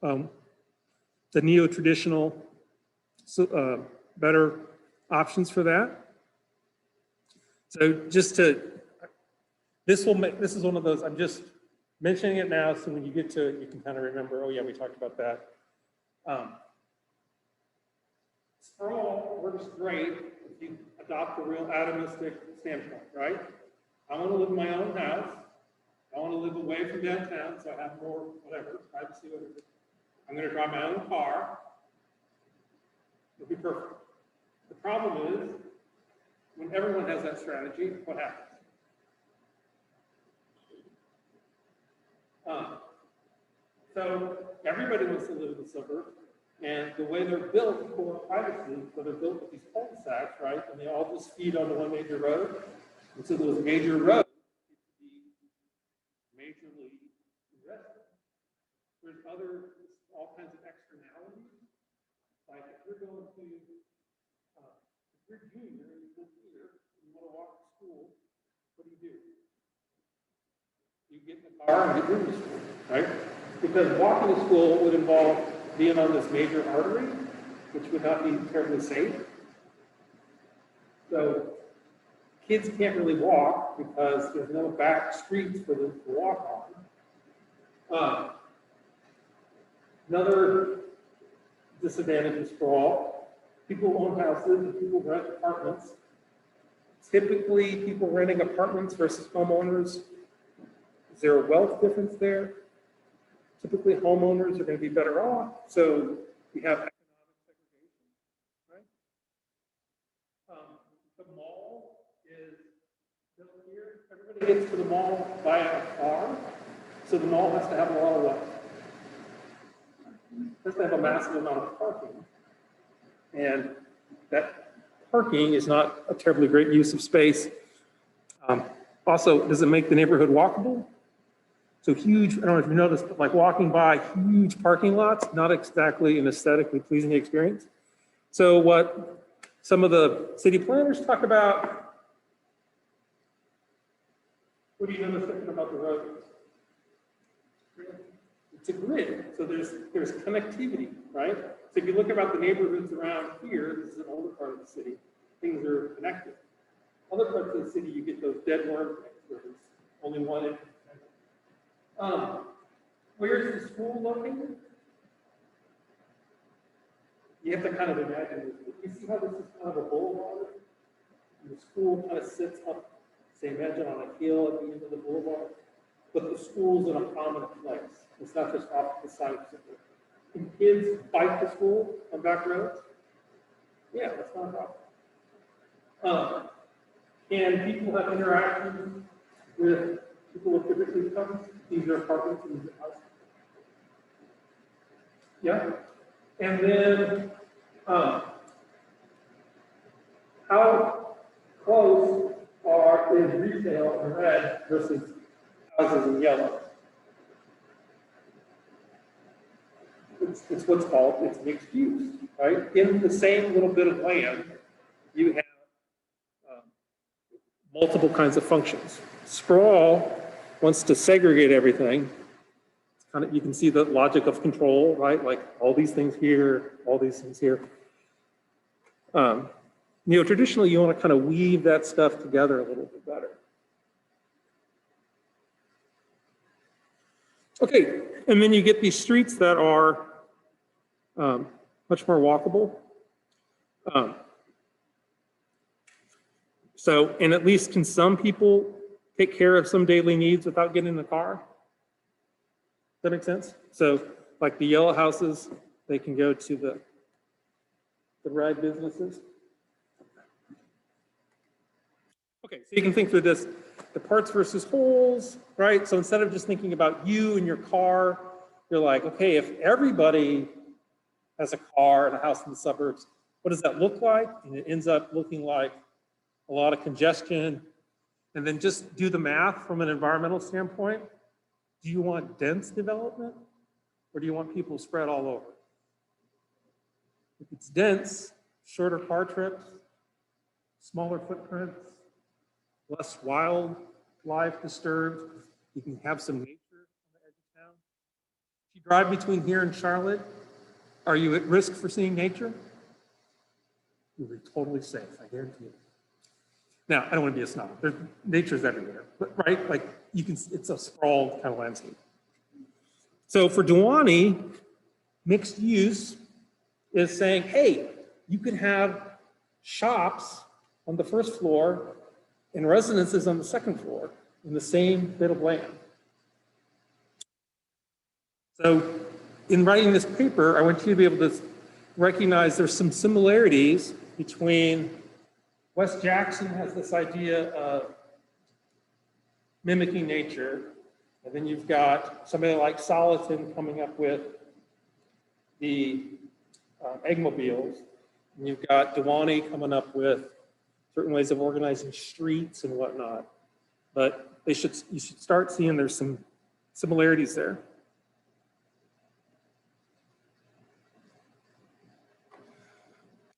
the neo-traditional better options for that. So just to, this is one of those, I'm just mentioning it now, so when you get to it, you can kind of remember, oh yeah, we talked about that. Sprawl works great if you adopt a real atomistic standpoint, right? I want to live in my own house. I want to live away from downtown, so I have more, whatever, privacy, whatever. I'm going to drive my own car. It'll be perfect. The problem is, when everyone has that strategy, what happens? So everybody wants to live in the suburbs, and the way they're built, people want privacy, so they're built with these cul-de-sacs, right? And they all just feed onto one major road. And so those major roads need to be majorly invested. There's all kinds of externalities. Like if you're going to, if you're junior and you live here, and you want to walk to school, what do? You get in the car and get to school, right? Because walking to school would involve being on this major artery, which would not be terribly safe. So kids can't really walk because there's no back streets for them to walk on. Another disadvantage of sprawl, people own houses and people rent apartments. Typically, people renting apartments versus homeowners, is there a wealth difference there? Typically, homeowners are going to be better off, so we have economic segregation, right? The mall is built here. Everybody gets to the mall via a car, so the mall has to have a lot of what? It has to have a massive amount of parking. And that parking is not a terribly great use of space. Also, does it make the neighborhood walkable? So huge, I don't know if you noticed, but like walking by huge parking lots, not exactly an aesthetically pleasing experience. So what some of the city planners talk about, what do you notice thinking about the roads? It's a grid, so there's connectivity, right? So if you look about the neighborhoods around here, this is an older part of the city, things are connected. Other parts of the city, you get those dead worm things where there's only one entrance. Where's the school located? You have to kind of imagine this. You see how this is kind of a boulevard? And the school kind of sits up, say, imagine on a hill at the end of the boulevard, but the school's in a prominent place. It's not just off the side somewhere. Can kids bike to school on back roads? Yeah, that's not a problem. Can people have interaction with people with different incomes? These are apartments and these are houses. Yeah. And then how close is retail in red versus houses in yellow? It's what's called, it's mixed use, right? In the same little bit of land, you have multiple kinds of functions. Sprawl wants to segregate everything. It's kind of, you can see the logic of control, right? Like all these things here, all these things here. Traditionally, you want to kind of weave that stuff together a little bit better. Okay, and then you get these streets that are much more walkable. And at least can some people take care of some daily needs without getting in the car? Does that make sense? So like the yellow houses, they can go to the red businesses. Okay, so you can think through this, the parts versus wholes, right? So instead of just thinking about you and your car, you're like, okay, if everybody has a car and a house in the suburbs, what does that look like? And it ends up looking like a lot of congestion. And then just do the math from an environmental standpoint. Do you want dense development or do you want people spread all over? If it's dense, shorter car trips, smaller footprints, less wildlife disturbed, you can have some nature on the edge of town. If you drive between here and Charlotte, are you at risk for seeing nature? You'll be totally safe, I guarantee you. Now, I don't want to be a snob. Nature's everywhere, but, right? Like you can, it's a sprawled kind of landscape. So for Duany, mixed use is saying, hey, you could have shops on the first floor and residences on the second floor in the same bit of land. So in writing this paper, I want you to be able to recognize there's some similarities between Wes Jackson has this idea of mimicking nature, and then you've got somebody like Soliton coming up with the eggmobiles, and you've got Duany coming up with certain ways of organizing streets and whatnot. But you should start seeing there's some similarities there.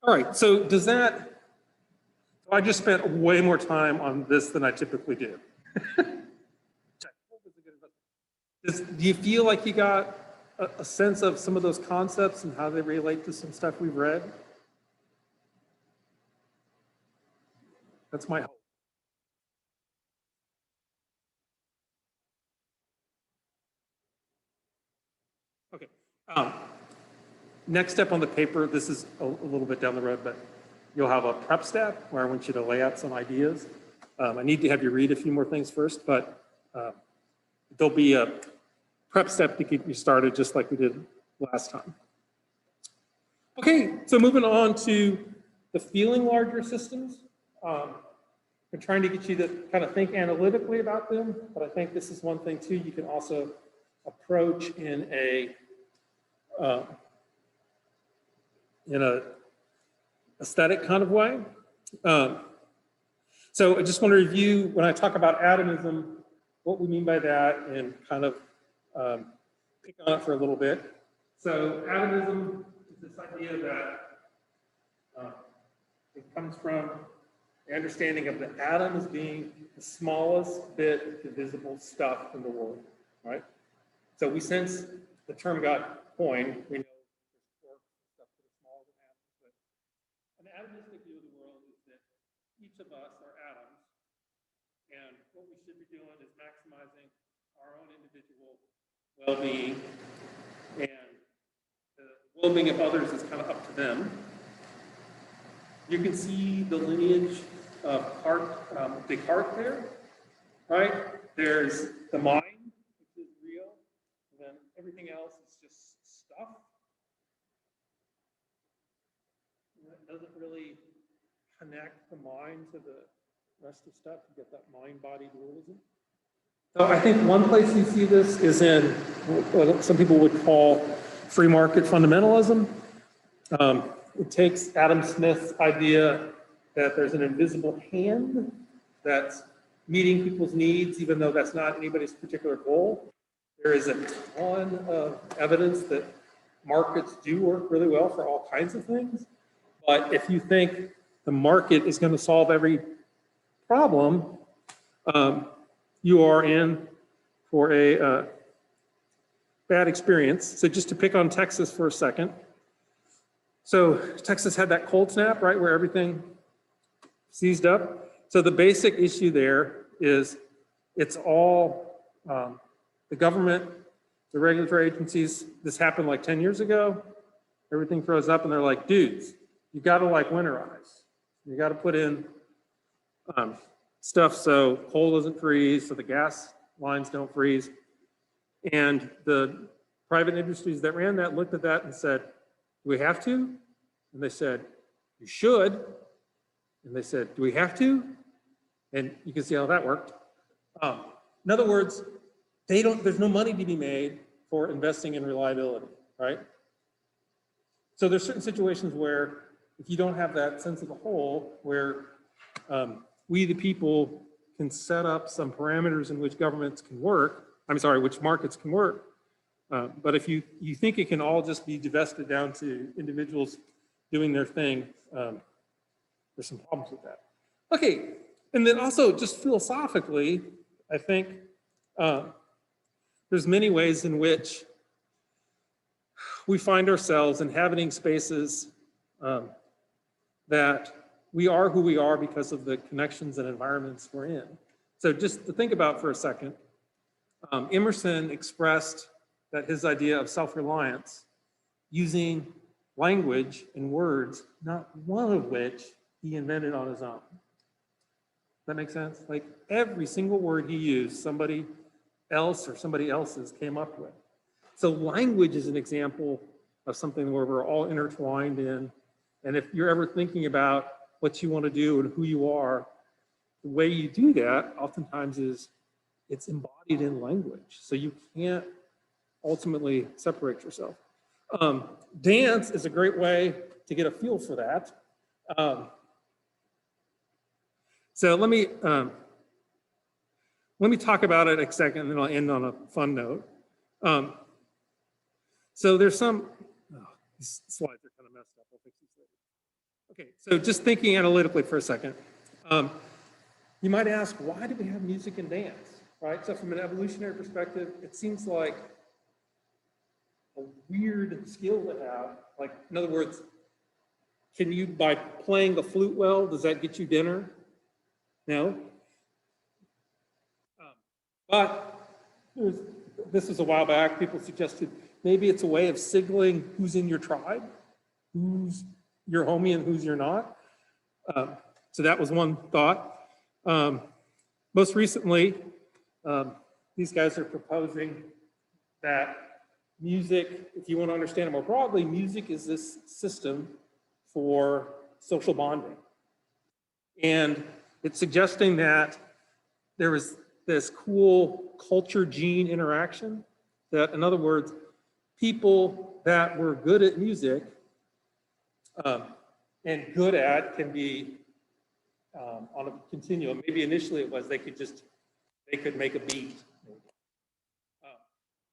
All right, so does that, I just spent way more time on this than I typically do. Do you feel like you got a sense of some of those concepts and how they relate to some stuff we've read? That's my hope. Okay. Next step on the paper, this is a little bit down the road, but you'll have a prep step where I want you to lay out some ideas. I need to have you read a few more things first, but there'll be a prep step to get you started just like we did last time. Okay, so moving on to the feeling larger systems. I'm trying to get you to kind of think analytically about them, but I think this is one thing too you can also approach in a aesthetic kind of way. So I just want to review, when I talk about atomism, what we mean by that and kind of pick on it for a little bit. So atomism is this idea that it comes from the understanding of the atom as being the smallest bit of divisible stuff in the world, right? So we, since the term got coined, we know there's stuff that is smaller than atoms, but an atomistic view of the world is that each of us are atoms, and what we should be doing is maximizing our own individual well-being, and the well-being of others is kind of up to them. You can see the lineage of Descartes there, right? There's the mind, which is real, and then everything else is just stuff. And it doesn't really connect the mind to the rest of stuff. You get that mind-body dualism. So I think one place you see this is in what some people would call free market fundamentalism. It takes Adam Smith's idea that there's an invisible hand that's meeting people's needs, even though that's not anybody's particular goal. There is a ton of evidence that markets do work really well for all kinds of things. But if you think the market is going to solve every problem, you are in for a bad experience. So just to pick on Texas for a second. So Texas had that cold snap, right, where everything seized up. So the basic issue there is it's all the government, the regulatory agencies. This happened like 10 years ago. Everything froze up and they're like, dudes, you got to like winterize. You got to put in stuff so coal doesn't freeze, so the gas lines don't freeze. And the private industries that ran that looked at that and said, do we have to? And they said, you should. And they said, do we have to? And you can see how that worked. In other words, there's no money to be made for investing in reliability, right? So there's certain situations where if you don't have that sense of the whole, where we the people can set up some parameters in which governments can work, which markets can work, but if you think it can all just be divested down to individuals doing their thing, there's some problems with that. Okay, and then also just philosophically, I think there's many ways in which we find ourselves inhabiting spaces that we are who we are because of the connections and environments we're in. So just to think about for a second, Emerson expressed that his idea of self-reliance using language and words, not one of which he invented on his own. Does that make sense? Like every single word he used, somebody else or somebody else's came up with. So language is an example of something where we're all intertwined in. And if you're ever thinking about what you want to do and who you are, the way you do that oftentimes is it's embodied in language. So you can't ultimately separate yourself. Dance is a great way to get a feel for that. So let me talk about it a second, and then I'll end on a fun note. So there's these slides are kind of messed up. I'll fix these later. Okay, so just thinking analytically for a second. You might ask, why do we have music and dance, right? So from an evolutionary perspective, it seems like a weird skill to have. Like, in other words, can you, by playing the flute well, does that get you dinner? No. But this was a while back, people suggested maybe it's a way of signaling who's in your tribe, who's your homie and who's you're not. So that was one thought. Most recently, these guys are proposing that music, if you want to understand it more broadly, music is this system for social bonding. And it's suggesting that there was this cool culture-gene interaction, that in other words, people that were good at music and good at can be on a continuum. Maybe initially it was they could make a beat.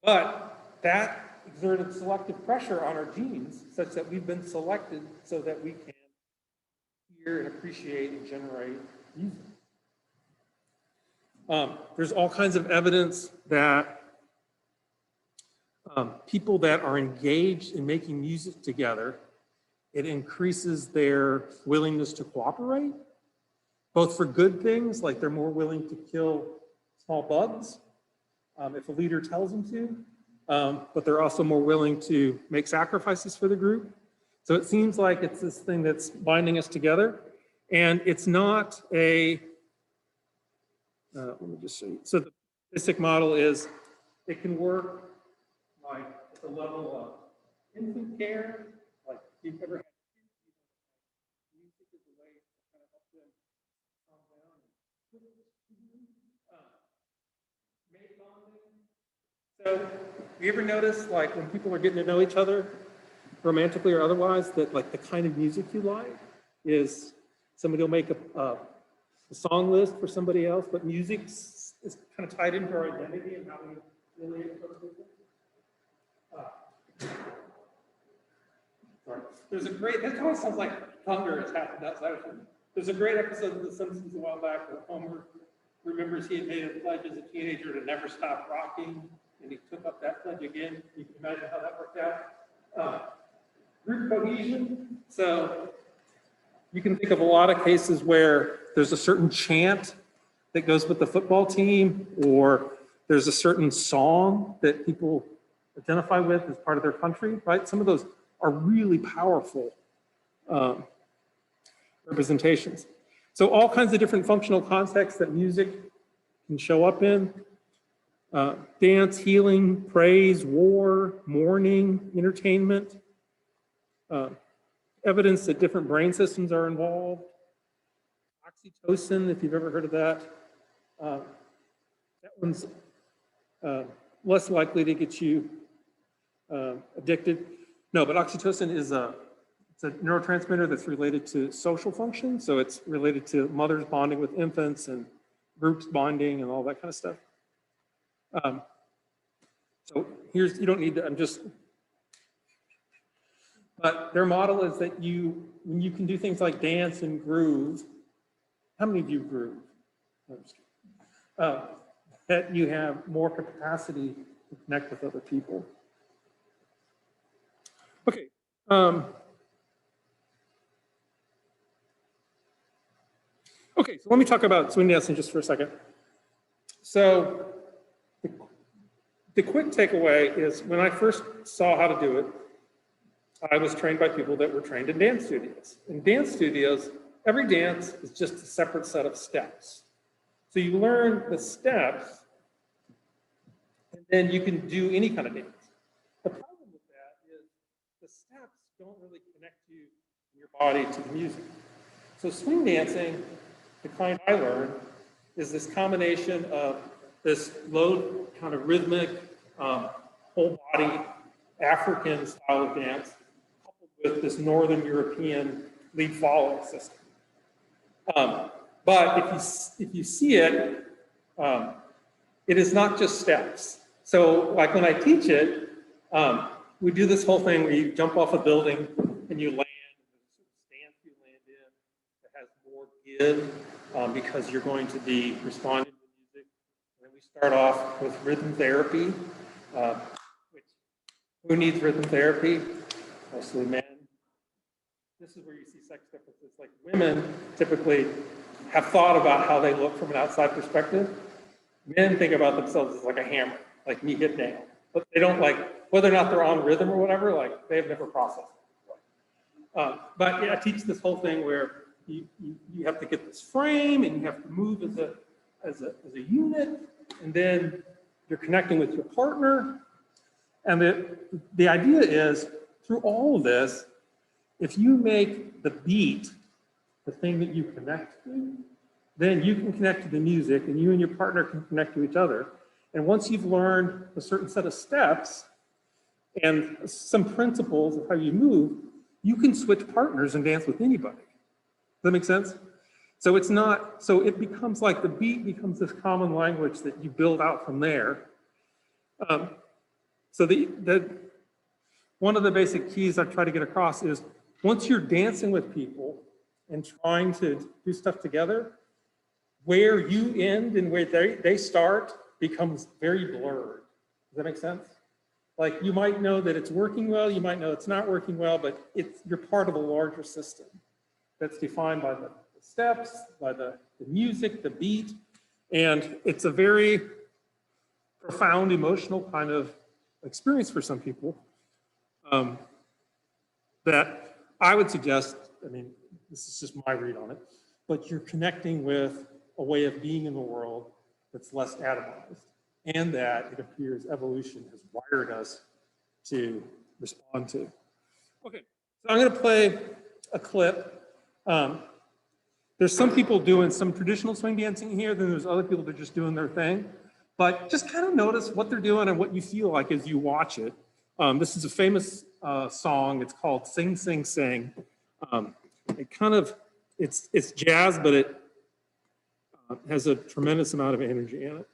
But that exerted selective pressure on our genes such that we've been selected so that we can hear and appreciate and generate music. There's all kinds of evidence that people that are engaged in making music together, it increases their willingness to cooperate, both for good things, like they're more willing to kill small bugs if a leader tells them to, but they're also more willing to make sacrifices for the group. So it seems like it's this thing that's binding us together, and it's not a, let me just show you. So the basic model is it can work like at the level of infant care, like if you've ever had kids, music is a way to kind of help them calm down. Mate bonding. So you ever notice like when people are getting to know each other, romantically or otherwise, that like the kind of music you like is somebody will make a song list for somebody else, but music is kind of tied into our identity and how we relate to other people. Sorry. There's a great, that always sounds like thunder has happened outside of him. There's a great episode of The Simpsons a while back where Homer remembers he had made a pledge as a teenager to never stop rocking, and he took up that pledge again. You can imagine how that worked out. Group cohesion. So You can think of a lot of cases where there's a certain chant that goes with the football team, or there's a certain song that people identify with as part of their country, right? Some of those are really powerful representations. So all kinds of different functional contexts that music can show up in. Dance, healing, praise, war, mourning, entertainment. Evidence that different brain systems are involved. Oxytocin, if you've ever heard of that. That one's less likely to get you addicted. No, but oxytocin is it's a neurotransmitter that's related to social function. So it's related to mothers bonding with infants and groups bonding and all that kind of stuff. So here's, you don't need to, but their model is that when you can do things like dance and groove, how many of you groove? No, I'm just kidding. That you have more capacity to connect with other people. Okay. Okay, so let me talk about swing dancing just for a second. So the quick takeaway is when I first saw how to do it, I was trained by people that were trained in dance studios. In dance studios, every dance is just a separate set of steps. So you learn the steps, and then you can do any kind of dance. The problem with that is the steps don't really connect you and your body to the music. So swing dancing, the kind I learned, is this combination of this low kind of rhythmic, whole body African style of dance, coupled with this Northern European lead following system. But if you see it, it is not just steps. So like when I teach it, we do this whole thing where you jump off a building and you land, and there's a stance you land in that has more give because you're going to be responding to music. And then we start off with rhythm therapy, which who needs rhythm therapy? Mostly men. This is where you see sex differences. Like women typically have thought about how they look from an outside perspective. Men think about themselves as like a hammer, like me hit nail. But they don't like, whether or not they're on rhythm or whatever, like they've never processed it. But yeah, I teach this whole thing where you have to get this frame and you have to move as a unit, and then you're connecting with your partner. And the idea is, through all of this, if you make the beat the thing that you connect to, then you can connect to the music and you and your partner can connect to each other. And once you've learned a certain set of steps and some principles of how you move, you can switch partners and dance with anybody. Does that make sense? So it's not, so it becomes like the beat becomes this common language that you build out from there. So one of the basic keys I try to get across is once you're dancing with people and trying to do stuff together, where you end and where they start becomes very blurred. Does that make sense? Like you might know that it's working well, you might know it's not working well, but you're part of a larger system that's defined by the steps, by the music, the beat, and it's a very profound emotional kind of experience for some people that I would suggest, I mean, this is just my read on it, but you're connecting with a way of being in the world that's less atomized, and that it appears evolution has wired us to respond to. Okay, so I'm gonna play a clip. There's some people doing some traditional swing dancing here, then there's other people that are just doing their thing. But just kind of notice what they're doing and what you feel like as you watch it. This is a famous song. It's called Sing, Sing, Sing. It kind of, it's jazz, but it has a tremendous amount of energy in it.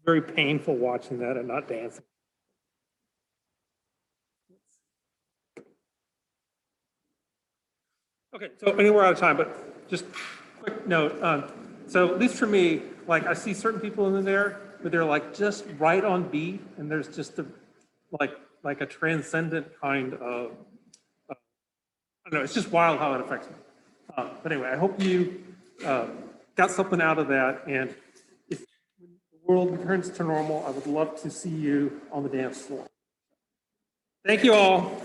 Very painful watching that and not dancing. Okay, so I think we're out of time, but just quick note. So at least for me, like I see certain people in there, but they're like just right on beat, and there's just a like a transcendent kind of I don't know. It's just wild how it affects me. But anyway, I hope you got something out of that, and if the world returns to normal, I would love to see you on the dance floor. Thank you all.